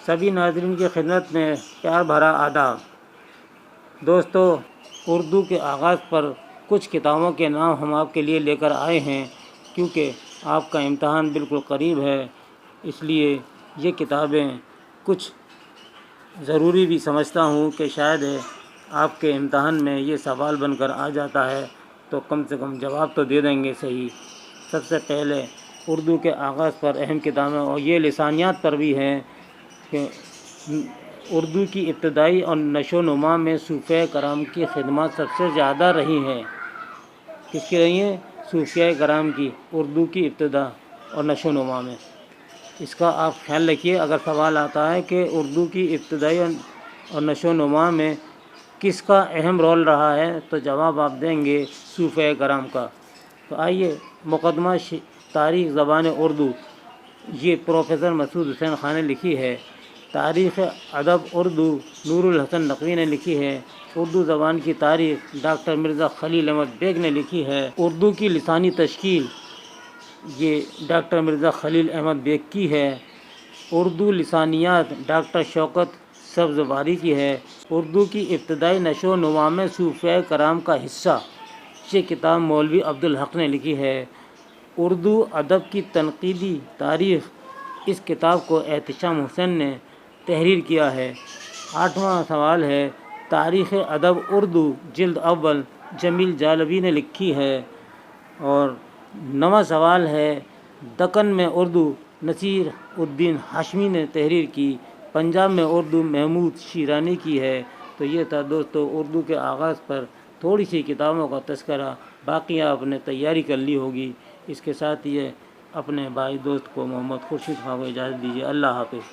سبھی ناظرین کی خدمت میں پیار بھرا آداب۔ دوستو، اردو کے آغاز پر کچھ کتابوں کے نام ہم آپ کے لیے لے کر آئے ہیں، کیونکہ آپ کا امتحان بالکل قریب ہے، اس لیے یہ کتابیں کچھ ضروری بھی سمجھتا ہوں کہ شاید آپ کے امتحان میں یہ سوال بن کر آ جاتا ہے تو کم سے کم جواب تو دے دیں گے صحیح۔ سب سے پہلے اردو کے آغاز پر اہم کتابیں، اور یہ لسانیات پر بھی ہیں کہ اردو کی ابتدائی اور نشو و نما میں صوفیہ کرام کی خدمات سب سے زیادہ رہی ہیں۔ کس کی رہی ہیں؟ صوفیہ کرام کی اردو کی ابتدا اور نشو و نما میں۔ اس کا آپ خیال رکھیے، اگر سوال آتا ہے کہ اردو کی ابتدائی اور نشو و نما میں کس کا اہم رول رہا ہے تو جواب آپ دیں گے صوفیہ کرام کا۔ تو آئیے، مقدمہ تاریخ زبان اردو، یہ پروفیسر مسعود حسین خان نے لکھی ہے۔ تاریخ ادب اردو نور الحسن نقوی نے لکھی ہے۔ اردو زبان کی تاریخ ڈاکٹر مرزا خلیل احمد بیگ نے لکھی ہے۔ اردو کی لسانی تشکیل یہ ڈاکٹر مرزا خلیل احمد بیگ کی ہے۔ اردو لسانیات ڈاکٹر شوکت سبزواری کی ہے۔ اردو کی ابتدائی نشو و نما میں صوفیہ کرام کا حصہ، یہ کتاب مولوی عبدالحق نے لکھی ہے۔ اردو ادب کی تنقیدی تاریخ، اس کتاب کو احتشام حسین نے تحریر کیا ہے۔ 8واں سوال ہے، تاریخ ادب اردو جلد اول جمیل جالبی نے لکھی ہے۔ اور 9واں سوال ہے، دکن میں اردو نصیر الدین ہاشمی نے تحریر کی۔ پنجاب میں اردو محمود شیرانی کی ہے۔ تو یہ تھا دوستو اردو کے آغاز پر تھوڑی سی کتابوں کا تذکرہ، باقی آپ نے تیاری کر لی ہوگی۔ اس کے ساتھ یہ اپنے بھائی دوست کو محمد خورشید خان کو اجازت دیجیے۔ اللہ حافظ۔